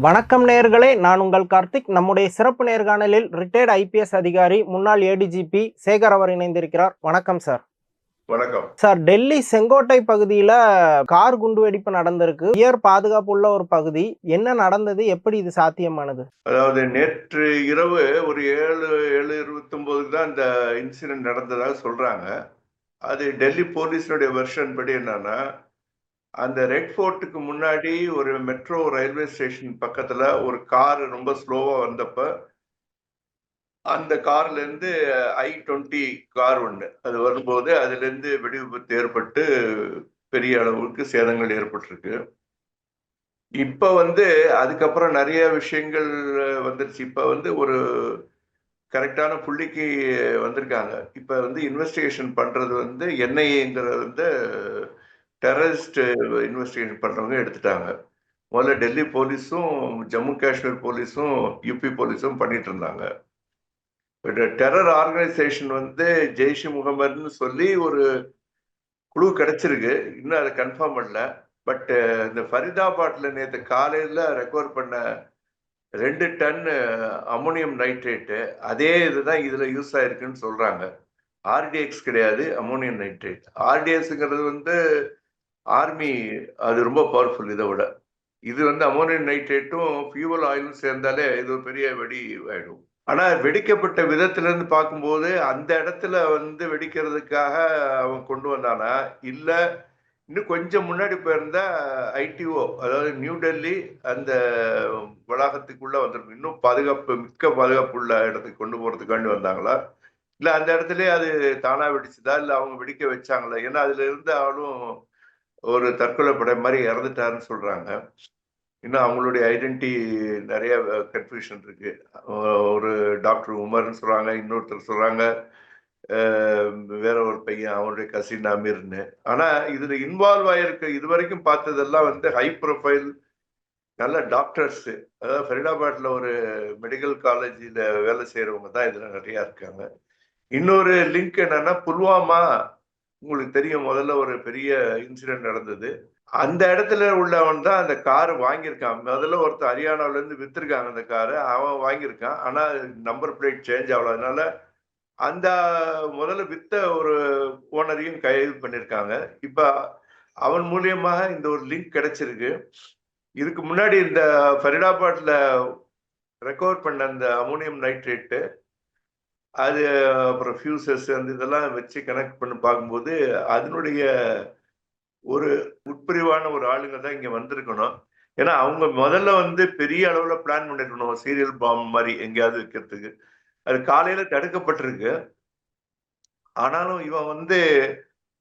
வணக்கம் நேயர்களே, நான் உங்கள் கார்த்திக். நம்முடைய சிறப்பு நேர்காணலில் ரிட்டையர்டு ஐபிஎஸ் அதிகாரி முன்னாள் ஏடிஜிபி சேகர் அவர் இணைந்திருக்கிறார். வணக்கம் சார். வணக்கம் சார், டெல்லி செங்கோட்டை பகுதியில கார் குண்டுவெடிப்பு நடந்திருக்கு. உயர் பாதுகாப்பு உள்ள ஒரு பகுதி. என்ன நடந்தது? எப்படி இது சாத்தியமானது? அதாவது நேற்று இரவு ஒரு 7:29 தான் இந்த இன்சிடென்ட் நடந்ததாக சொல்றாங்க. அது டெல்லி போலீஸினுடைய வெர்ஷன் படி என்னன்னா, அந்த ரெட் ஃபோர்ட்டுக்கு முன்னாடி ஒரு மெட்ரோ ரயில்வே ஸ்டேஷன் பக்கத்துல ஒரு கார் ரொம்ப ஸ்லோவா வந்தப்ப, அந்த கார்ல இருந்து I-20 கார் ஒண்ணு அது வரும்போது அதுல இருந்து வெடி விபத்து ஏற்பட்டு பெரிய அளவுக்கு சேதங்கள் ஏற்பட்டிருக்கு. இப்ப அதுக்கப்புறம் நிறைய விஷயங்கள் வந்துருச்சு. இப்ப ஒரு கரெக்டான புள்ளிக்கு வந்திருக்காங்க. இப்ப இன்வெஸ்டிகேஷன் பண்றது என்ஐஏங்கிறது டெரரிஸ்ட் இன்வெஸ்டிகேஷன் பண்றவங்க எடுத்துட்டாங்க. முதல்ல டெல்லி போலீஸும், ஜம்மு காஷ்மீர் போலீஸும், யுபி போலீஸும் பண்ணிட்டு இருந்தாங்க. டெரர் ஆர்கனைசேஷன் ஜெய்ஷ் முகமதுன்னு சொல்லி ஒரு குழு கிடைச்சிருக்கு. இன்னும் அதை கன்ஃபார்ம் பண்ணல. பட் இந்த ஃபரிதாபாத்ல நேற்று காலையில ரெக்கவர் பண்ண 2 டன் அமோனியம் நைட்ரேட்டு அதே இதுதான் இதுல யூஸ் ஆயிருக்குன்னு சொல்றாங்க. ஆர்டிஎக்ஸ் கிடையாது, அமோனியம் நைட்ரேட். ஆர்டிஎக்ஸ்ங்கிறது ஆர்மி, அது ரொம்ப பவர்ஃபுல். இதை விட இது அமோனியம் நைட்ரேட்டும் ஃபியூவல் ஆயிலும் சேர்ந்தாலே இது ஒரு பெரிய வெடி ஆயிடும். ஆனா வெடிக்கப்பட்ட விதத்துல இருந்து பார்க்கும்போது அந்த இடத்துல வெடிக்கிறதுக்காக அவன் கொண்டு வந்தானா, இல்ல இன்னும் கொஞ்சம் முன்னாடி போயிருந்தா ஐடிஓ, அதாவது நியூ டெல்லி அந்த வளாகத்துக்குள்ள வந்திருக்கும். இன்னும் மிக்க பாதுகாப்பு உள்ள இடத்துக்கு கொண்டு போறதுக்காண்டி வந்தாங்களா, இல்ல அந்த இடத்துலயே அது தானா வெடிச்சுதா, இல்ல அவங்க வெடிக்க வச்சாங்களா? ஏன்னா அதுல இருந்த ஆளும் ஒரு தற்கொலை படை மாதிரி இறந்துட்டாருன்னு சொல்றாங்க. இன்னும் அவங்களுடைய ஐடென்டிட்டி நிறைய கன்ஃபியூஷன் இருக்கு. ஒரு டாக்டர் உமர்னு சொல்றாங்க, இன்னொருத்தர் சொல்றாங்க வேற ஒரு பையன், அவருடைய கசின் அமீர்னு. ஆனா இதுல இன்வால்வ் ஆயிருக்க இது வரைக்கும் பார்த்ததெல்லாம் ஹை ப்ரொஃபைல் நல்ல டாக்டர்ஸ். அதாவது ஃபரிதாபாத்ல ஒரு மெடிக்கல் காலேஜில் வேலை செய்யறவங்க தான் இதுல நிறைய இருக்காங்க. இன்னொரு லிங்க் என்னன்னா, புல்வாமா உங்களுக்கு தெரியும், முதல்ல ஒரு பெரிய இன்சிடென்ட் நடந்தது. அந்த இடத்துல உள்ளவன் தான் அந்த கார் வாங்கியிருக்கான். முதல்ல ஒருத்தர் ஹரியானால இருந்து வித்திருக்காங்க அந்த காரை, அவன் வாங்கியிருக்கான். ஆனா நம்பர் பிளேட் சேஞ்ச் ஆகல. அதனால அந்த முதல்ல வித்த ஒரு ஓனரையும் கைது பண்ணியிருக்காங்க. இப்ப அவன் மூலியமாக இந்த ஒரு லிங்க் கிடைச்சிருக்கு. இதுக்கு முன்னாடி இந்த ஃபரிதாபாத்ல ரெக்கவர் பண்ண அந்த அமோனியம் நைட்ரேட்டு, அது அப்புறம் ஃபியூசஸ் இதெல்லாம் வச்சு கனெக்ட் பண்ணி பார்க்கும்போது அதனுடைய ஒரு உட்பிரிவான ஒரு ஆளுங்க தான் இங்க வந்திருக்கணும். ஏன்னா அவங்க முதல்ல பெரிய அளவுல பிளான் பண்ணிருக்கணும், சீரியல் பாம்பு மாதிரி எங்கேயாவது வைக்கிறதுக்கு. அது காலையில தடுக்கப்பட்டிருக்கு. ஆனாலும் இவன்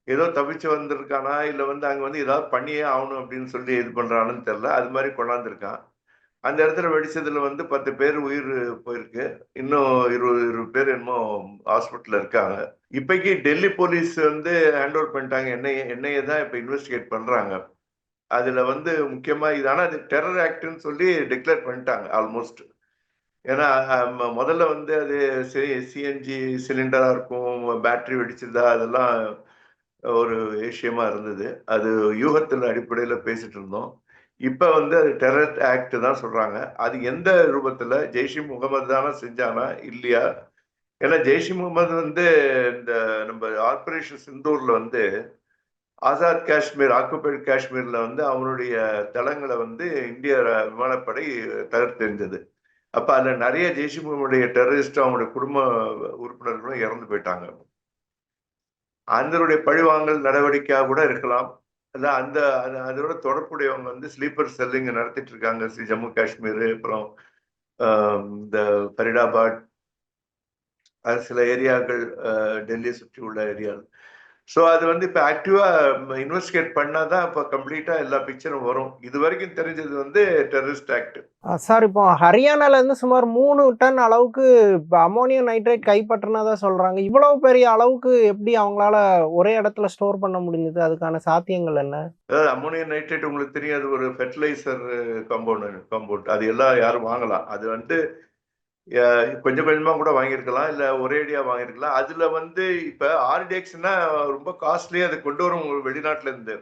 ஏதோ தப்பிச்சு வந்திருக்கானா, இல்ல அங்க ஏதாவது பண்ணியே ஆகணும் அப்படின்னு சொல்லி இது பண்றான்னு தெரியல. அது மாதிரி கொண்டாந்துருக்கான். அந்த இடத்துல வெடிச்சதுல 10 பேர் உயிர் போயிருக்கு. இன்னும் 20 பேர் என்னமோ ஹாஸ்பிட்டல்ல இருக்காங்க. இப்பைக்கு டெல்லி போலீஸ் ஹேண்ட் ஓவர் பண்ணிட்டாங்க. என்ஐஏ தான் இப்ப இன்வெஸ்டிகேட் பண்றாங்க. அதுல முக்கியமா இது, ஆனா அது டெரர் ஆக்ட்னு சொல்லி டிக்ளேர் பண்ணிட்டாங்க ஆல்மோஸ்ட். ஏன்னா முதல்ல அது சிஎன்ஜி சிலிண்டரா இருக்கும், பேட்டரி வெடிச்சிருந்தா அதெல்லாம் ஒரு விஷயமா இருந்தது. அது யூகத்தின் அடிப்படையில பேசிட்டு இருந்தோம். இப்ப அது டெரர் ஆக்ட் தான் சொல்றாங்க. அது எந்த ரூபத்துல, ஜெய்ஷ் முகமது தானே செஞ்சானா இல்லையா? ஏன்னா ஜெய்ஷ் முகமது இந்த நம்ம ஆபரேஷன் சிந்தூர்ல ஆசாத் காஷ்மீர், ஆக்குபைடு காஷ்மீர்ல அவனுடைய தளங்களை இந்திய விமானப்படை தகர்த்தெறிஞ்சது. அப்ப அதுல நிறைய ஜெய்ஷ் முகமதுடைய டெரரிஸ்ட், அவங்களுடைய குடும்ப உறுப்பினர்களும் இறந்து போயிட்டாங்க. அதனுடைய பழிவாங்கல் நடவடிக்கையாக கூட இருக்கலாம். அந்த அதோட தொடர்புடையவங்க ஸ்லீப்பர் செல்லிங் நடத்திட்டு இருக்காங்க. ஜம்மு காஷ்மீர், அப்புறம் இந்த ஃபரிதாபாத், சில ஏரியாக்கள், டெல்லியை சுற்றி உள்ள ஏரியாவில். ஸோ அது இப்ப ஆக்டிவா இன்வெஸ்டிகேட் பண்ணாதான் இப்ப கம்ப்ளீட்டா எல்லா பிக்சரும் வரும். இது வரைக்கும் தெரிஞ்சது டெரரிஸ்ட் ஆக்ட். சார், இப்போ ஹரியானால இருந்து சுமார் 3 டன் அளவுக்கு அமோனியம் நைட்ரேட் கைப்பற்றினதா சொல்றாங்க. இவ்வளவு பெரிய அளவுக்கு எப்படி அவங்களால ஒரே இடத்துல ஸ்டோர் பண்ண முடிஞ்சது? அதுக்கான சாத்தியங்கள் என்ன? அதாவது அமோனியம் நைட்ரேட் உங்களுக்கு தெரியும், அது ஒரு ஃபெர்டிலைசர் காம்பவுண்ட். அது எல்லாம் யாரும் வாங்கலாம். அது கொஞ்சம் கொஞ்சமா கூட வாங்கியிருக்கலாம், இல்ல ஒரேடியா வாங்கியிருக்கலாம். அதுல இப்ப ஆர்டிஎக்ஸ்னா ரொம்ப காஸ்ட்லியா அதை கொண்டு வரும் வெளிநாட்டுல இருந்து.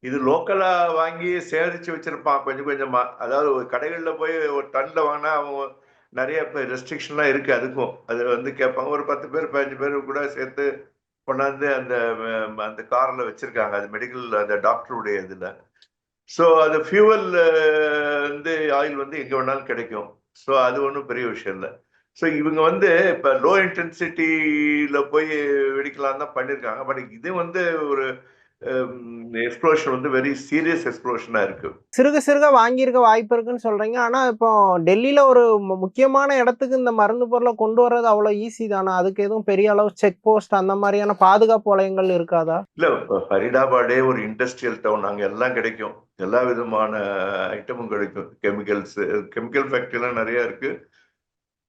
இது லோக்கலா வாங்கி சேகரிச்சு வச்சிருப்பான் கொஞ்சம் கொஞ்சமா. அதாவது ஒரு கடைகள்ல போய் ஒரு டன்ல வாங்கினா அவன் நிறைய ரெஸ்ட்ரிக்ஷன்லாம் இருக்கு. அதுக்கும் அது வந்து கேட்பாங்க. ஒரு 10 பேர் 15 பேர் கூட சேர்த்து கொண்டாந்து அந்த கார்ல வச்சிருக்காங்க. அது மெடிக்கல் அந்த டாக்டருடைய இதுல. ஸோ அது ஃபியூவல் வந்து ஆயில் வந்து எங்க வேணாலும் கிடைக்கும். ஸோ அது ஒன்றும் பெரிய விஷயம் இல்லை. ஸோ இவங்க வந்து இப்ப லோ இன்டென்சிட்டியில போய் வெடிக்கலாம் தான் பண்ணியிருக்காங்க. பட் இது வந்து ஒரு எக்ஸ்ப்ளோஷன் வந்து வெரி சீரியஸ் எக்ஸ்ப்ளோஷனா இருக்கு. சிறுக சிறுக வாங்கியிருக்க வாய்ப்பு இருக்குன்னு சொல்றீங்க. ஆனா இப்போ டெல்லியில ஒரு முக்கியமான இடத்துக்கு இந்த மருந்து பொருள கொண்டு வர்றது அவ்வளோ ஈஸி தானா? அதுக்கு எதுவும் பெரிய அளவு செக் போஸ்ட் அந்த மாரியான பாதுகாப்பு வளையங்கள் இருக்காதா? இல்ல ஃபரிதாபாடே ஒரு இண்டஸ்ட்ரியல் டவுன். அங்க எல்லாம் கிடைக்கும். எல்லா விதமான ஐட்டமும் கிடைக்கும். கெமிக்கல் ஃபேக்டரிலாம் நிறைய இருக்கு.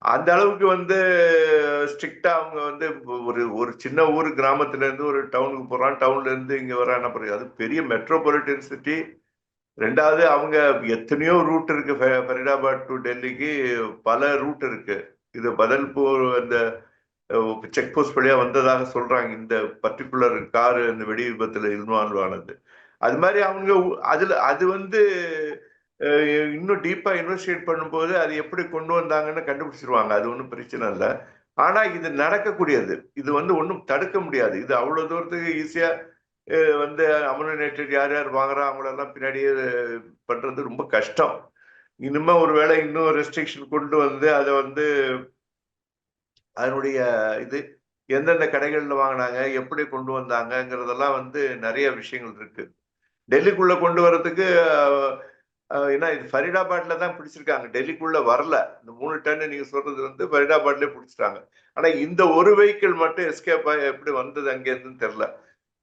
அந்த அளவுக்கு வந்து ஸ்ட்ரிக்டா அவங்க வந்து ஒரு ஒரு சின்ன ஊர் கிராமத்துல இருந்து ஒரு டவுனுக்கு போறான், டவுன்ல இருந்து இங்க வரான். அது பெரிய மெட்ரோபாலிட்டன் சிட்டி. ரெண்டாவது அவங்க எத்தனையோ ரூட் இருக்கு. ஃபரிதாபாத் டு டெல்லிக்கு பல ரூட் இருக்கு. இது பதல்பூர் அந்த செக் போஸ்ட் வழியா வந்ததாக சொல்றாங்க. இந்த பர்டிகுலர் காரு இந்த வெடி விபத்துல இன்வால்வ் ஆனது. அது மாதிரி அவங்க அதுல அது வந்து இன்னும் டீப்பா இன்வெஸ்டிகேட் பண்ணும்போது அது எப்படி கொண்டு வந்தாங்கன்னு கண்டுபிடிச்சிருவாங்க. அது ஒன்றும் பிரச்சனை இல்லை. ஆனா இது நடக்கக்கூடியது. இது வந்து ஒன்றும் தடுக்க முடியாது. இது அவ்வளவு தூரத்துக்கு ஈஸியா வந்து அமோனியேட்டட் யார் யார் வாங்குறா அவங்களெல்லாம் பின்னாடியே பண்றது ரொம்ப கஷ்டம். இனிமே ஒருவேளை இன்னும் ரெஸ்ட்ரிக்ஷன் கொண்டு வந்து அதை வந்து அதனுடைய இது எந்தெந்த கடைகள்ல வாங்கினாங்க, எப்படி கொண்டு வந்தாங்கங்கிறதெல்லாம் வந்து நிறைய விஷயங்கள் இருக்கு. டெல்லிக்குள்ள கொண்டு வர்றதுக்கு ஏன்னா இது ஃபரிதாபாத்ல தான் பிடிச்சிருக்காங்க. டெல்லிக்குள்ள வரல. இந்த 3 டன் நீங்க சொல்றது வந்து ஃபரிதாபாத்லயே பிடிச்சிட்டாங்க. ஆனா இந்த ஒரு வெஹிக்கிள் மட்டும் எஸ்கேப் ஆகி எப்படி வந்தது அங்க இருந்துன்னு தெரியல.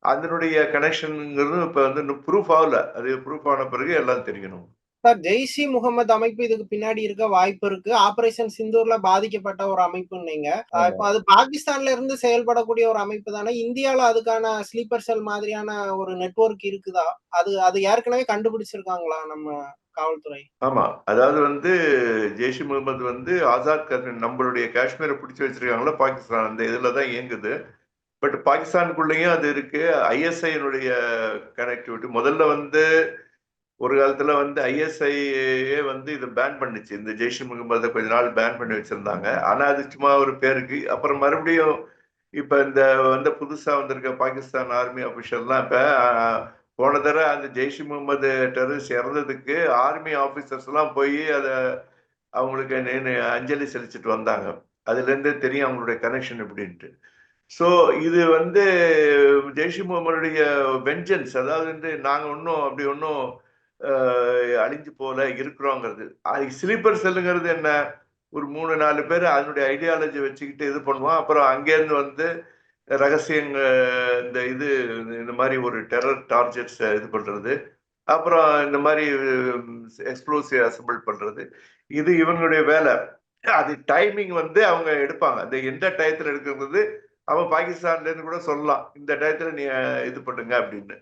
அதனுடைய கனெக்ஷன்ங்கிறது இப்ப வந்து இன்னும் ப்ரூஃப் ஆகல. அது ப்ரூஃப் ஆன பிறகு எல்லாம் தெரியணும். சார் ஜெய்ஷ் இ முகமது அமைப்பு இதுக்கு பின்னாடி இருக்க வாய்ப்பு இருக்கு. ஆபரேஷன் சிந்தூர்ல பாதிக்கப்பட்ட ஒரு அமைப்புன்னீங்க. ஆமா. இப்போ அது பாகிஸ்தான்ல இருந்து செயல்படக்கூடிய ஒரு அமைப்பு தானே. இந்தியால அதுக்கான ஸ்லீப்பர் செல் மாதிரியான ஒரு நெட்வொர்க் இருக்குதா? அது அது ஏற்கனவே கண்டுபிடிச்சிருக்காங்களா நம்ம காவல்துறை? ஆமா. அதாவது வந்து ஜெய்ஷ் இ முகமது வந்து ஆசாத் நம்மளுடைய காஷ்மீரை பிடிச்சு வச்சிருக்காங்களா பாகிஸ்தான் அந்த இதுல தான் இயங்குது. பட் பாகிஸ்தானுக்குள்ளேயும் அது இருக்கு. ஐஎஸ்ஐனுடைய கனெக்டிவிட்டி முதல்ல வந்து ஒரு காலத்துல வந்து ஐஎஸ்ஐயே வந்து இதை பேன் பண்ணுச்சு. இந்த ஜெய்ஷ் இ முகமதை கொஞ்ச நாள் பேன் பண்ணி வச்சிருந்தாங்க. ஆனா அது சும்மா ஒரு பேருக்கு. அப்புறம் மறுபடியும் இப்ப இந்த வந்து புதுசா வந்திருக்க பாகிஸ்தான் ஆர்மி அபிஷியல்லாம் இப்ப போன தடவை அந்த ஜெய்ஷ் இ முகமது டெரரிஸ்ட் இறந்ததுக்கு ஆர்மி ஆபீசர்ஸ் எல்லாம் போய் அதை அவங்களுக்கு அஞ்சலி செலுத்திட்டு வந்தாங்க. அதுல இருந்து தெரியும் அவங்களுடைய கனெக்ஷன் எப்படின்ட்டு. சோ இது வந்து ஜெய்ஷ் இ முகமதுடைய வெஞ்சன்ஸ். அதாவது வந்து நாங்க ஒன்றும் அப்படி ஒன்றும் அழிஞ்சு போல இருக்கிறோங்கிறது. ஸ்லீப்பர் செல்லுங்கிறது என்ன? ஒரு 3-4 பேர் அதனுடைய ஐடியாலஜி வச்சுக்கிட்டு இது பண்ணுவான். அப்புறம் அங்கேருந்து வந்து ரகசியங்க இந்த இது இந்த மாதிரி ஒரு டெரர் டார்கெட்ஸ் இது பண்றது. அப்புறம் இந்த மாதிரி எக்ஸ்ப்ளோசிவ் அசம்பிள் பண்றது. இது இவங்களுடைய வேலை. அது டைமிங் வந்து அவங்க எடுப்பாங்க. அந்த எந்த டயத்துல எடுக்கிறது அவன் பாகிஸ்தான்ல இருந்து கூட சொல்லலாம். இந்த டயத்துல நீ இது பண்ணுங்க அப்படின்னு.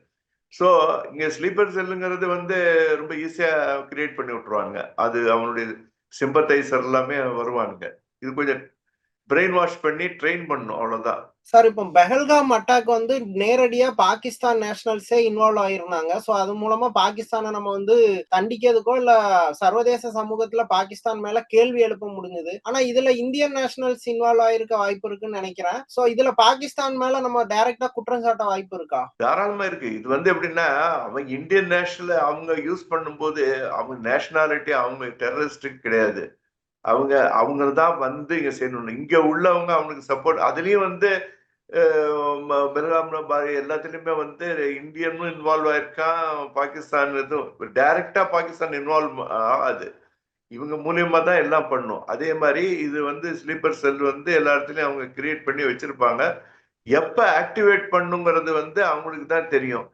ஸோ இங்க ஸ்லீப்பர் செல்லுங்கிறது வந்து ரொம்ப ஈஸியா கிரியேட் பண்ணி விட்டுருவாங்க. அது அவனுடைய சிம்பத்தைசர் எல்லாமே வருவானுங்க. இது கொஞ்சம் பிரெயின் வாஷ் பண்ணி ட்ரெயின் பண்ணணும் அவ்வளவுதான். சார் இப்போ பெஹல்காம் அட்டாக் வந்து நேரடியா பாகிஸ்தான் நேஷனல்ஸே இன்வால்வ் ஆயிருந்தாங்க. சோ அது மூலமா பாகிஸ்தானை நம்ம வந்து தண்டிக்கிறதுக்கோ இல்ல சர்வதேச சமூகத்துல பாகிஸ்தான் மேல கேள்வி எழுப்ப முடிஞ்சது. ஆனா இதுல இந்தியன் நேஷனல்ஸ் இன்வால்வ் ஆயிருக்க வாய்ப்பு இருக்குன்னு நினைக்கிறேன். சோ இதுல பாகிஸ்தான் மேல நம்ம டைரக்டா குற்றம் சாட்ட வாய்ப்பு இருக்கா? தாராளமா இருக்கு. இது வந்து எப்படின்னா அவன் இந்தியன் நேஷனல் அவங்க யூஸ் பண்ணும்போது அவங்க நேஷனாலிட்டி அவங்க டெரரிஸ்ட் கிடையாது. அவங்க தான் வந்து இங்க செய்யணும். இங்க உள்ளவங்க அவனுக்கு சப்போர்ட். அதுலயும் வந்து பெல்காம் பாரி எல்லாத்துலயுமே வந்து இந்தியனும் இன்வால்வ் ஆயிருக்கான். பாகிஸ்தான் எதுவும் டைரக்டா பாகிஸ்தான் இன்வால்வ் ஆகாது. இவங்க மூலியமா தான் எல்லாம் பண்ணும். அதே மாதிரி இது வந்து ஸ்லீப்பர் செல் வந்து எல்லா இடத்துலயும் அவங்க கிரியேட் பண்ணி வச்சிருப்பாங்க. எப்ப ஆக்டிவேட் பண்ணுங்கிறது வந்து அவங்களுக்கு தான் தெரியும்.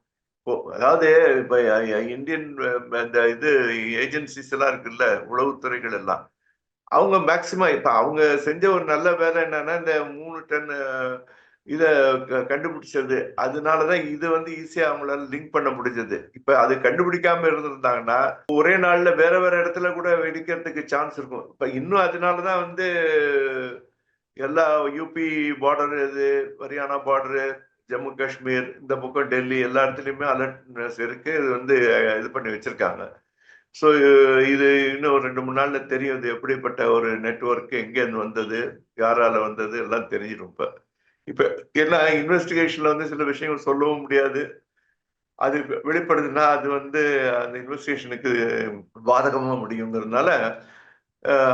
அதாவது இப்ப இந்தியன் இந்த இது ஏஜென்சிஸ் எல்லாம் இருக்குல்ல, உளவுத்துறைகள் எல்லாம் அவங்க மேக்சிமம் இப்ப அவங்க செஞ்ச ஒரு நல்ல வேலை என்னன்னா இந்த 3 டன் இத கண்டுபிடிச்சது. அதனாலதான் இது வந்து ஈஸியா அவங்களால லிங்க் பண்ண முடிஞ்சது. இப்ப அது கண்டுபிடிக்காம இருந்திருந்தாங்கன்னா ஒரே நாள்ல வேற வேற இடத்துல கூட வெடிக்கிறதுக்கு சான்ஸ் இருக்கும். இப்ப இன்னும் அதனாலதான் வந்து எல்லா யூபி பார்டர் இது, ஹரியானா பார்டரு, ஜம்மு காஷ்மீர், இந்த பக்கம் டெல்லி எல்லா இடத்துலையுமே அலர்ட்னஸ் இருக்கு. இது வந்து இது பண்ணி வச்சிருக்காங்க. ஸோ இது இன்னும் ஒரு 2-3 நாள்ல தெரியும். இது எப்படிப்பட்ட ஒரு நெட்வொர்க், எங்கேருந்து வந்தது, யாரால வந்தது எல்லாம் தெரிஞ்சிடும். இப்ப ஏன்னா இன்வெஸ்டிகேஷன்ல வந்து சில விஷயங்கள் சொல்லவும் முடியாது. அது வெளிப்படுதுன்னா அது வந்து அந்த இன்வெஸ்டிகேஷனுக்கு பாதகமா முடியுங்கிறதுனால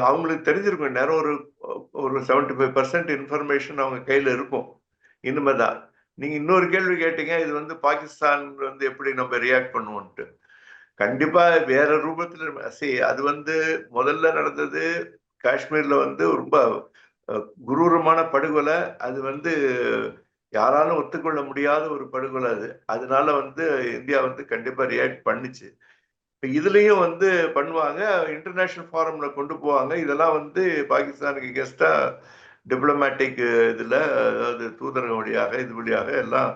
அவங்களுக்கு தெரிஞ்சிருக்கும். நேரம் ஒரு ஒரு 75% இன்ஃபர்மேஷன் அவங்க கையில இருக்கும். இனிமேதான். நீங்க இன்னொரு கேள்வி கேட்டீங்க, இது வந்து பாகிஸ்தான் வந்து எப்படி நம்ம ரியாக்ட் பண்ணுவோம்ட்டு. கண்டிப்பா வேற ரூபத்துல அது வந்து முதல்ல நடந்தது காஷ்மீர்ல வந்து ரொம்ப குரூரமான படுகொலை. அது வந்து யாராலும் ஒத்துக்கொள்ள முடியாத ஒரு படுகொலை அது. அதனால வந்து இந்தியா வந்து கண்டிப்பா ரியாக்ட் பண்ணுச்சு. இப்ப இதுலயும் வந்து பண்ணுவாங்க. இன்டர்நேஷனல் ஃபாரம்ல கொண்டு போவாங்க. இதெல்லாம் வந்து பாகிஸ்தானுக்கு எகென்ஸ்டா டிப்ளமேட்டிக் இதுல, அதாவது தூதரகம் வழியாக இது வழியாக எல்லாம்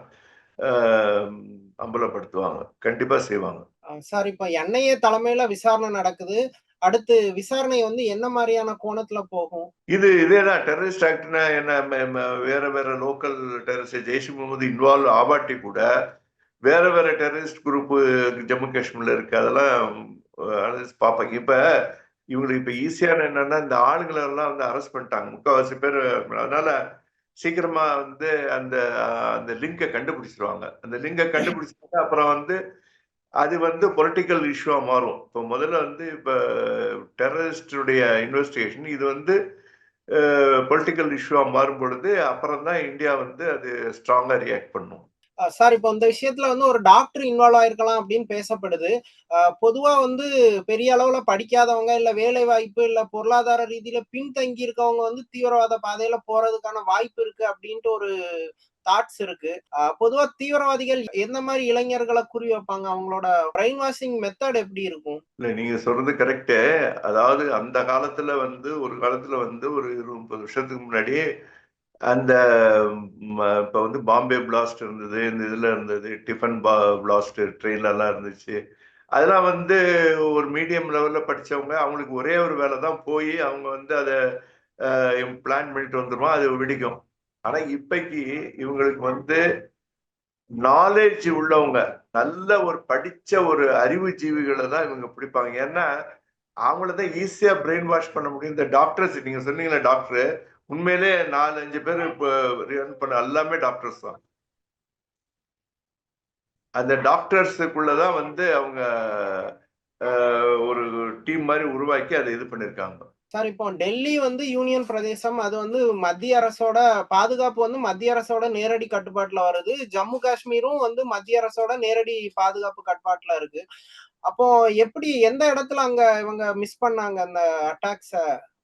அம்பலப்படுத்துவாங்க. கண்டிப்பா செய்வாங்க. சார், இப்ப என்ஐஏ தலைமையில விசாரணை நடக்குது. அடுத்து விசாரணை வந்து என்ன மாரியான கோணத்துல போகும்? இதேதான் டெரரிஸ்ட் ஆக்ட்னா என்ன, வேற வேற local terrorist Jaish Mohammed involve ஆபாட்டி கூட வேற வேற டெரரிஸ்ட் குரூப் ஜம்மு காஷ்மீர்ல இருக்கு. அதெல்லாம் பார்ப்பாங்க. இப்ப இவங்களுக்கு இப்ப ஈஸியான என்னன்னா, இந்த ஆளுங்களை எல்லாம் வந்து அரெஸ்ட் பண்ணிட்டாங்க முக்கால்வாசி பேர். அதனால சீக்கிரமா வந்து அந்த அந்த லிங்கை கண்டுபிடிச்சிருவாங்க. அந்த லிங்கை கண்டுபிடிச்சிட்டு அப்புறம் வந்து அது வந்து பொலிட்டிக்கல் இஷ்யூவா மாறும். இப்போ முதல்ல வந்து இப்ப டெரரிஸ்டுடைய இன்வெஸ்டிகேஷன் இது வந்து பொலிட்டிக்கல் இஷ்யூவா மாறும் பொழுது அப்புறம் தான் இந்தியா வந்து அது ஸ்ட்ராங்கா ரியாக்ட் பண்ணும். சார், இப்போ இந்த விஷயத்துல வந்து ஒரு டாக்டர் இன்வால்வ் ஆயிருக்கலாம் அப்படின்னு பேசப்படுது. பொதுவா வந்து பெரிய அளவுல படிக்காதவங்க, இல்ல வேலை வாய்ப்பு, இல்ல பொருளாதார ரீதியில பின்தங்கி இருக்கவங்க வந்து தீவிரவாத பாதையில போறதுக்கான வாய்ப்பு இருக்கு அப்படின்ட்டு ஒரு தாட்ஸ் இருக்கு. பொதுவா தீவிரவாதிகள் எந்த மாதிரி இளைஞர்களை குறி வைப்பாங்க? அவங்களோட பிரெயின் வாஷிங் மெத்தட் எப்படி இருக்கும்? இல்ல நீங்க சொல்றது கரெக்டு. அதாவது அந்த காலத்துல வந்து ஒரு காலத்துல வந்து ஒரு 20-30 வருஷத்துக்கு முன்னாடி அந்த இப்ப வந்து பாம்பே பிளாஸ்ட் இருந்தது, இந்த இதுல இருந்தது, டிஃபன் பிளாஸ்ட் ட்ரெயின்ல எல்லாம் இருந்துச்சு. அதெல்லாம் வந்து ஒரு மீடியம் லெவல்ல படிச்சவங்க, அவங்களுக்கு ஒரே ஒரு வேலை தான் போய் அவங்க வந்து அதை பிளான் பண்ணிட்டு வந்துருவோம், அது வெடிக்கும். ஆனா இப்பைக்கு இவங்களுக்கு வந்து நாலேஜ் உள்ளவங்க, நல்ல ஒரு படிச்ச ஒரு அறிவு ஜீவிகளை தான் இவங்க பிடிப்பாங்க. ஏன்னா அவங்கள தான் ஈஸியா பிரெயின் வாஷ் பண்ண முடியும். இந்த டாக்டர்ஸ் நீங்க சொன்னீங்களா டாக்டர், உண்மையிலே 4-5 பேர் பண்ண எல்லாமே டாக்டர்ஸ் தான். அந்த டாக்டர்ஸுக்குள்ளதான் வந்து அவங்க ஒரு டீம் மாதிரி உருவாக்கி அதை இது பண்ணிருக்காங்க. சார், இப்போ டெல்லி வந்து யூனியன் பிரதேசம். அது வந்து மத்திய அரசோட பாதுகாப்பு வந்து மத்திய அரசோட நேரடி கட்டுப்பாட்டுல வருது. ஜம்மு காஷ்மீரும் வந்து மத்திய அரசோட நேரடி பாதுகாப்பு கட்டுப்பாட்டுல இருக்கு. அப்போ எப்படி எந்த இடத்துல அங்க இவங்க மிஸ் பண்ணாங்க அந்த அட்டாக்ஸ?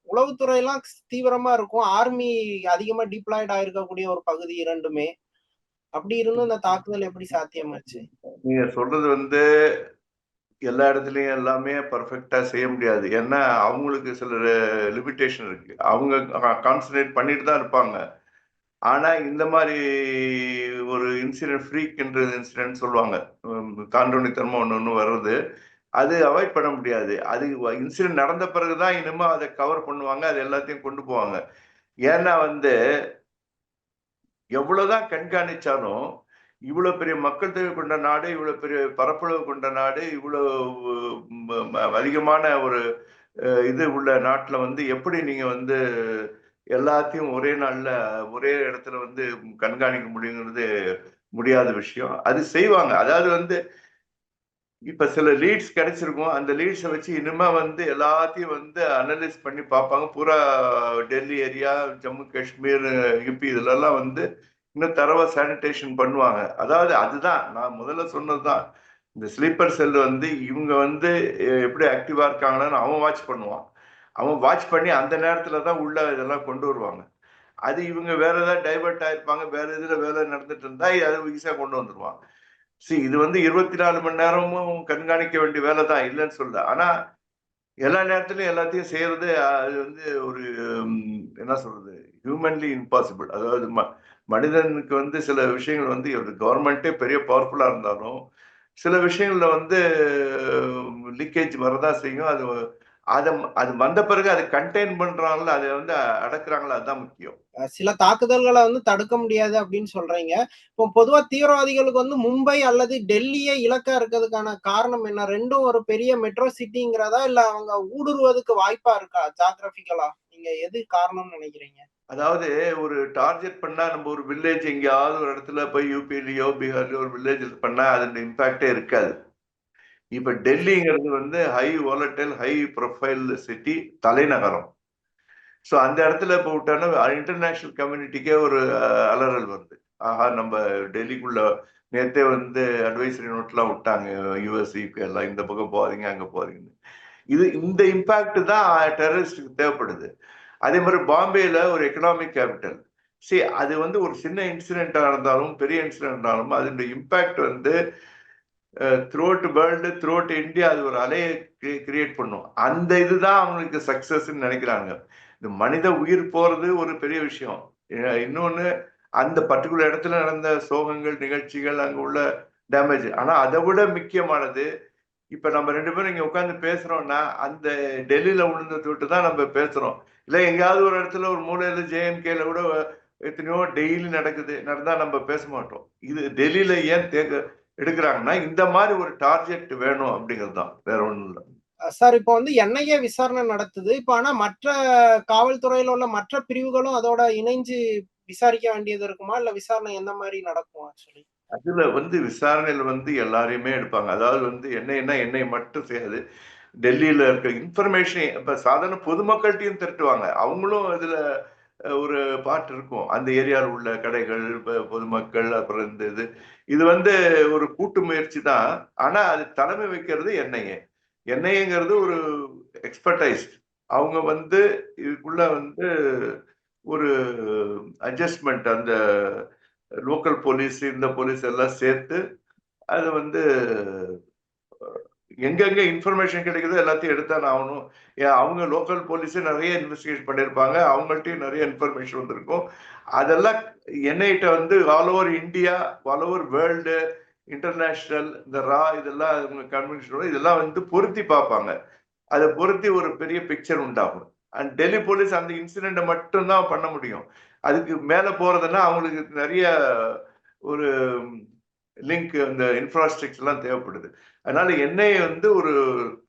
உளவுத்துறை எல்லாம் தீவிரமா இருக்கும். ஆர்மி அதிகமா டிப்ளாய்ட் ஆயிருக்கக்கூடிய ஒரு பகுதி இரண்டுமே. அப்படி இருந்தும் இந்த தாக்குதல் எப்படி சாத்தியமாச்சு? நீங்க சொல்றது வந்து எல்லா இடத்துலயும் எல்லாமே பர்ஃபெக்டா செய்ய முடியாது. ஏன்னா அவங்களுக்கு சில லிமிடேஷன் இருக்கு. அவங்க கான்சன்ட்ரேட் பண்ணிட்டு தான் இருப்பாங்க. ஆனா இந்த மாதிரி ஒரு இன்சிடென்ட் ஃப்ரீக் என்ற இன்சிடென்ட் சொல்லுவாங்க. தாண்டோனித்தனமா ஒண்ணு ஒண்ணு வர்றது. அது அவாய்ட் பண்ண முடியாது. அது இன்சிடென்ட் நடந்த பிறகுதான் இனிமே அதை கவர் பண்ணுவாங்க. அது எல்லாத்தையும் கொண்டு போவாங்க. ஏன்னா வந்து எவ்வளவுதான் கண்காணிச்சாலும் இவ்வளவு பெரிய மக்கள் தொகை கொண்ட நாடு, இவ்வளவு பெரிய பரப்பளவு கொண்ட நாடு, இவ்வளவு அதிகமான ஒரு இது உள்ள நாட்டுல வந்து எப்படி நீங்க வந்து எல்லாத்தையும் ஒரே நாள்ல ஒரே இடத்துல வந்து கண்காணிக்க முடியுங்கிறது முடியாத விஷயம். அது செய்வாங்க. அதாவது வந்து இப்ப சில லீட்ஸ் கிடைச்சிருக்கும். அந்த லீட்ஸை வச்சு இனிமே வந்து எல்லாத்தையும் வந்து அனலைஸ் பண்ணி பார்ப்பாங்க. பூரா டெல்லி ஏரியா, ஜம்மு காஷ்மீர், யுபி இதுலலாம் வந்து இன்னும் தரவா சானிடேஷன் பண்ணுவாங்க. அதாவது அதுதான் நான் முதல்ல சொன்னதுதான். இந்த ஸ்லீப்பர் செல் வந்து இவங்க வந்து எப்படி ஆக்டிவா இருக்காங்கன்னு அவன் வாட்ச் பண்ணுவான். அவன் வாட்ச் பண்ணி அந்த நேரத்துல தான் உள்ள இதெல்லாம் கொண்டு வருவாங்க. அது இவங்க வேற ஏதாவது டைவர்ட் ஆயிருப்பாங்க, வேற இதுல வேலை நடந்துட்டு இருந்தா அதை ஈஸியா கொண்டு வந்துருவாங்க. இது வந்து 24 மணி நேரமும் கண்காணிக்க வேண்டிய வேலை தான், இல்லைன்னு சொல்ல. ஆனா எல்லா நேரத்திலயும் எல்லாத்தையும் செய்யறது அது வந்து ஒரு என்ன சொல்றது, ஹியூமன்லி இம்பாசிபிள். அதாவது மனிதனுக்கு வந்து சில விஷயங்கள் வந்து கவர்மெண்டே பெரிய பவர்ஃபுல்லா இருந்தாலும் சில விஷயங்கள்ல வந்து லீக்கேஜ் வரதான் செய்யும். அது அது வந்த பிறகு அதை கண்டெயின் பண்றாங்களா, அதை வந்து அடக்குறாங்களா, அதுதான் முக்கியம். சில தாக்குதல்கள வந்து தடுக்க முடியாது அப்படின்னு சொல்றீங்க. இப்போ பொதுவா தீவிரவாதிகளுக்கு வந்து மும்பை அல்லது டெல்லியே இலக்கா இருக்கிறதுக்கான காரணம் என்ன? 2ம் ஒரு பெரிய மெட்ரோ சிட்டிங்கிறதா? இல்ல அவங்க ஊடுருவதுக்கு வாய்ப்பா இருக்கா ஜியோகிராபிக்கலா? நீங்க எது காரணம்னு நினைக்கிறீங்க? அதாவது ஒரு டார்கெட் பண்ணா நம்ம ஒரு வில்லேஜ் எங்கேயாவது ஒரு இடத்துல போய் யூபிலயோ பீகார்லயோ ஒரு வில்லேஜ் பண்ணா அதோட இம்பாக்டே இருக்காது. இப்ப டெல்லிங்கிறது வந்து high volatile high profile city, தலைநகரம். ஸோ அந்த இடத்துல இப்போ விட்டோன்னா இன்டர்நேஷனல் கம்யூனிட்டிக்கே ஒரு அலறல் வருது. ஆஹா, நம்ம டெல்லிக்குள்ள நேத்தே வந்து அட்வைசரி நோட்லாம் விட்டாங்க, யுஎஸ்இக்கு எல்லாம் இந்த பக்கம் போகாதீங்க அங்க போகாதீங்கன்னு. இந்த இம்பாக்ட் தான் டெரரிஸ்டுக்கு தேவைப்படுது. அதே மாதிரி பாம்பேல ஒரு எக்கனாமிக் கேபிட்டல். சரி, அது வந்து ஒரு சின்ன இன்சிடென்டா இருந்தாலும் பெரிய இன்சிடென்ட் இருந்தாலும் அதனுடைய இம்பாக்ட் வந்து த்ரூஅவுட் வேர்ல்டு த்ரூஅவுட் இந்தியா அது ஒரு அலையை கிரியேட் பண்ணும். அந்த இதுதான் அவங்களுக்கு சக்சஸ் நினைக்கிறாங்க. இந்த மனித உயிர் போறது ஒரு பெரிய விஷயம். இன்னொன்னு அந்த பர்டிகுலர் இடத்துல நடந்த சோகங்கள் நிகழ்ச்சிகள் அங்க உள்ள டேமேஜ். ஆனா அதை விட முக்கியமானது, இப்ப நம்ம 2 பேரும் இங்க உட்கார்ந்து பேசுறோம்னா அந்த டெல்லியில விழுந்த தொட்டு தான் நம்ம பேசுறோம். இல்ல எங்கேயாவது ஒரு இடத்துல ஒரு மூலையில ஜேஎன்கேல கூட எத்தனையோ டெய்லி நடந்தா நம்ம பேச மாட்டோம். இது டெல்லியில ஏன் எடுக்கிறாங்கன்னா இந்த மாதிரி ஒரு டார்கெட் வேணும் அப்படிங்கிறது தான், வேற ஒண்ணும் இல்லை. சார் இப்போ வந்து என்ஐஏ விசாரணை நடத்துது. இப்ப ஆனா மற்ற காவல்துறையில உள்ள மற்ற பிரிவுகளும் அதோட இணைஞ்சு விசாரிக்க வேண்டியது இருக்குமா? இல்ல விசாரணை எந்த மாரி நடக்கும் ஆக்சுவலி? அதுல வந்து விசாரணையில வந்து எல்லாரையுமே எடுப்பாங்க. அதாவது வந்து என்ஐஏன்னா என்ஐஏ மட்டும் செய்யாது. டெல்லியில இருக்க இன்ஃபர்மேஷன் இப்ப சாதாரண பொதுமக்கள்கிட்டயும் திரட்டுவாங்க. அவங்களும் இதுல ஒரு பார்ட் இருக்கும். அந்த ஏரியால உள்ள கடைகள், பொதுமக்கள், அப்புறம் இந்த இது வந்து ஒரு கூட்டு முயற்சி தான். ஆனா அது தலைமை வைக்கிறது என்ஐஏ. என்ஐஏங்கிறது ஒரு எக்ஸ்பர்டைஸ்ட். அவங்க வந்து இதுக்குள்ள வந்து ஒரு அட்ஜஸ்ட்மெண்ட், அந்த லோக்கல் போலீஸ் இந்த போலீஸ் எல்லாம் சேர்த்து அது வந்து எங்கெங்க இன்ஃபர்மேஷன் கிடைக்குதோ எல்லாத்தையும் எடுத்தானே ஆகணும். ஏன் அவங்க லோக்கல் போலீஸே நிறைய இன்வெஸ்டிகேட் பண்ணியிருப்பாங்க. அவங்கள்ட்டயும் நிறைய இன்ஃபர்மேஷன் வந்திருக்கும். அதெல்லாம் என்ஐட்ட வந்து all over India, all over world, international இந்த இதெல்லாம் அவங்க கன்வென்ஷனோட இதெல்லாம் வந்து பொருத்தி பார்ப்பாங்க. அதை பொருத்தி ஒரு பெரிய பிக்சர் உண்டாகும். அண்ட் டெல்லி போலீஸ் அந்த இன்சிடென்ட்டை மட்டும்தான் பண்ண முடியும். அதுக்கு மேல போறதுன்னா அவங்களுக்கு நிறைய ஒரு லிங்க் அந்த இன்ஃப்ராஸ்ட்ரக்சர் எல்லாம் தேவைப்படுது. அதனால என்ஐஏ வந்து ஒரு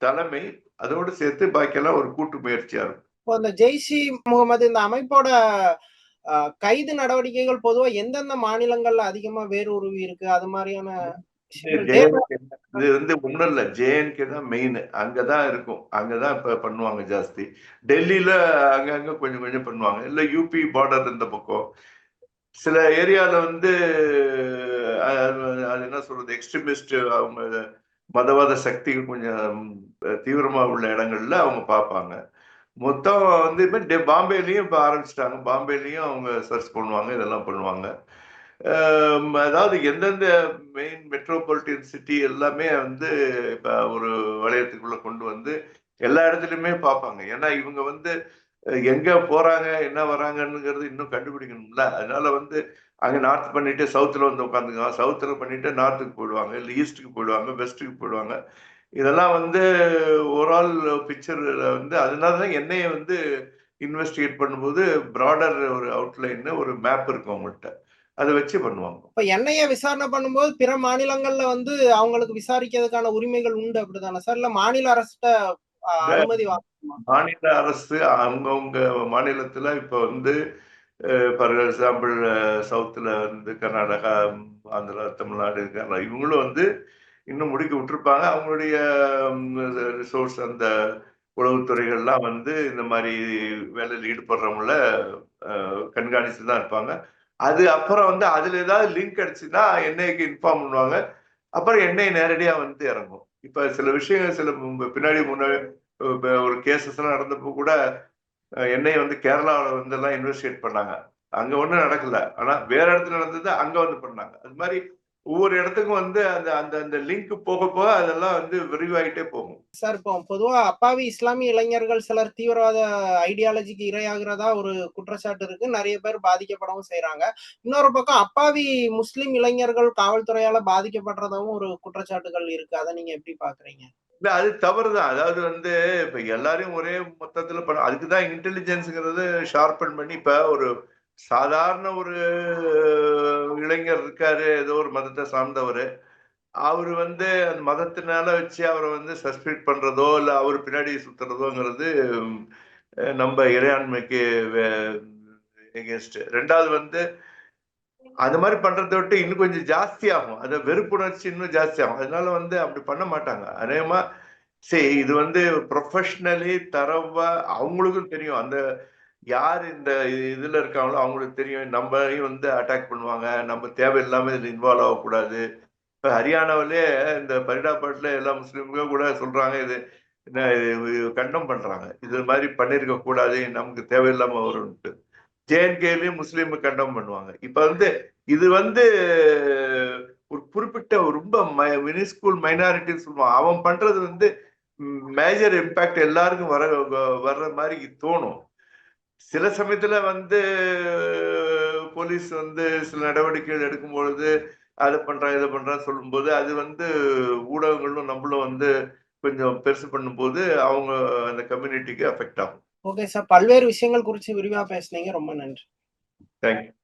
தலைமை, அதோடு சேர்த்து பாக்கியெல்லாம் ஒரு கூட்டு முயற்சியா இருக்கும். இப்போ அந்த ஜெய்ஷ் இ முகமது இந்த அமைப்போட கைது நடவடிக்கைகள் பொதுவா எந்தெந்த மாநிலங்கள்ல அதிகமா வேரூருவி இருக்கு? அது மாரியான விஷயங்கள் இது வந்து ஒண்ணும் இல்ல, ஜேஎன்கே தான் மெயின். அங்கதான் இருக்கும், அங்கதான் இப்ப பண்ணுவாங்க ஜாஸ்தி. டெல்லியில அங்கங்க கொஞ்சம் கொஞ்சம் பண்ணுவாங்க. இல்ல யூபி பார்டர் இந்த பக்கம் சில ஏரியால வந்து அது என்ன சொல்றது, எக்ஸ்ட்ரீமிஸ்ட் அவங்க மதவாத சக்திகள் கொஞ்சம் தீவிரமா உள்ள இடங்கள்ல அவங்க பார்ப்பாங்க. மொத்தம் வந்து இப்ப பாம்பேலயும் இப்ப ஆரம்பிச்சிட்டாங்க. பாம்பேலயும் அவங்க சர்ச் பண்ணுவாங்க, இதெல்லாம் பண்ணுவாங்க. அதாவது எந்தெந்த மெயின் மெட்ரோபாலிட்டன் சிட்டி எல்லாமே வந்து இப்ப ஒரு வளையத்துக்குள்ள கொண்டு வந்து எல்லா இடத்துலயுமே பார்ப்பாங்க. ஏன்னா இவங்க வந்து எங்க போறாங்க என்ன வராங்கன்னுங்கிறது இன்னும் கண்டுபிடிக்கணும்ல. அதனால வந்து அங்க நார்த் பண்ணிட்டு சவுத்துல வந்து உட்காந்துக்குவாங்க, சவுத்துல பண்ணிட்டு நார்த்துக்கு போயிடுவாங்க, இல்ல ஈஸ்ட்டுக்கு போயிடுவாங்க, வெஸ்ட்டுக்கு போயிடுவாங்க. இதெல்லாம் வந்து ஓவரால் பிக்சர்ல வந்து அதனாலதான் என்ஐஏ வந்து இன்வெஸ்டிகேட் பண்ணும்போது ப்ராடர் ஒரு அவுட்லைன் ஒரு மேப் இருக்கும் அவங்கள்ட்ட, அதை வச்சு பண்ணுவாங்க. இப்ப என்ஐஏ விசாரணை பண்ணும்போது பிற மாநிலங்கள்ல வந்து அவங்களுக்கு விசாரிக்கிறதுக்கான உரிமைகள் உண்டு அப்படிதானே சார்? இல்ல மாநில அரசுட்ட அனுமதி வாங்கணுமா? மாநில அரசு அவங்கவுங்க மாநிலத்துல இப்ப வந்து ஃபார் எக்ஸாம்பிள் சவுத்துல வந்து கர்நாடகா, ஆந்திரா, தமிழ்நாடு, கேரளா இவங்களும் வந்து இன்னும் முடிக்க விட்டுருப்பாங்க. அவங்களுடைய ரிசோர்ஸ் அந்த உளவுத்துறைகள்லாம் வந்து இந்த மாதிரி வேலையில் ஈடுபடுறவங்கள கண்காணிச்சு தான் இருப்பாங்க. அது அப்புறம் வந்து அதுல ஏதாவது லிங்க் கிடைச்சுன்னா என்ஐக்கு இன்ஃபார்ம் பண்ணுவாங்க. அப்புறம் என்ஐ நேரடியா வந்து இறங்கும். இப்ப சில விஷயங்கள் சில பின்னாடி முன்னாடி ஒரு கேசஸ் எல்லாம் நடந்தப்போ கூட என்ஐ வந்து கேரளாவில வந்து எல்லாம் இன்வெஸ்டிகேட் பண்ணாங்க. அங்க ஒண்ணும் நடக்கல. ஆனா வேற இடத்துல நடந்தது அங்க வந்து பண்ணாங்க. அது மாதிரி ஒவ்வொரு இடத்துக்கும் வந்து அந்த அந்த அந்த லிங்க் போக போக அதெல்லாம் வந்து விரிவாயிட்டே போகும். சார் இப்போ பொதுவா அப்பாவி இஸ்லாமிய இளைஞர்கள் சிலர் தீவிரவாத ஐடியாலஜிக்கு இரையாகிறதா ஒரு குற்றச்சாட்டு இருக்கு. நிறைய பேர் பாதிக்கப்படவும் செய்றாங்க. இன்னொரு பக்கம் அப்பாவி முஸ்லிம் இளைஞர்கள் காவல்துறையால பாதிக்கப்படுறதாவும் ஒரு குற்றச்சாட்டுகள் இருக்கு. அத நீங்க எப்படி பார்க்குறீங்க? இல்ல அது தவறுதான். அதாவது வந்து இப்ப எல்லாரையும் ஒரே மொத்தத்துல பண்ண அதுக்குதான் இன்டெலிஜென்ஸ்ங்கிறது ஷார்பன் பண்ணி இப்ப ஒரு சாதாரண ஒரு இளைஞர் இருக்காரு, ஏதோ ஒரு மதத்தை சார்ந்தவர். அவரு வந்து அந்த மதத்தினால வச்சு அவரை வந்து சஸ்பெக்ட் பண்றதோ இல்ல அவர் பின்னாடி சுத்துறதோங்கிறது நம்ம இறையாண்மைக்கு எகேன்ஸ்ட். ரெண்டாவது வந்து அது மாதிரி பண்றதை விட்டு இன்னும் கொஞ்சம் ஜாஸ்தி ஆகும். அது வெறுப்புணர்ச்சி இன்னும் ஜாஸ்தி ஆகும். அதனால வந்து அப்படி பண்ண மாட்டாங்க. அநேகமா சரி இது வந்து ப்ரொஃபஷனலி தரவா அவங்களுக்கும் தெரியும். அந்த யார் இந்த இதுல இருக்காங்களோ அவங்களுக்கு தெரியும். நம்மளையும் வந்து அட்டாக் பண்ணுவாங்க. நம்ம தேவையில்லாம இதுல இன்வால்வ் ஆகக்கூடாது. இப்ப ஹரியானாவிலே இந்த பரிடாபாட்ல எல்லா முஸ்லீம்களும் கூட சொல்றாங்க இது கண்டம் பண்றாங்க. இது மாதிரி பண்ணிருக்க கூடாது, நமக்கு தேவையில்லாம வரும்ட்டு. ஜேஎன்கேலையும் முஸ்லீம் கண்டம் பண்ணுவாங்க. இப்ப வந்து இது வந்து ஒரு குறிப்பிட்ட ரொம்ப மினிஸ்கூல் மைனாரிட்டின்னு சொல்லுவான். அவன் பண்றது வந்து மேஜர் இம்பாக்ட் எல்லாருக்கும் வர்ற மாதிரி தோணும். சில சமயத்துல வந்து போலீஸ் வந்து சில நடவடிக்கைகள் எடுக்கும் பொழுது அதை பண்றான் இதை பண்றான் சொல்லும்போது அது வந்து ஊடகங்களும் நம்மளும் வந்து கொஞ்சம் பெருசு பண்ணும்போது அவங்க அந்த கம்யூனிட்டிக்கு அஃபெக்ட் ஆகும். Okay sir. பல்வேறு விஷயங்கள் குறித்து விரிவா பேசுனீங்க. ரொம்ப நன்றி. தேங்க்யூ.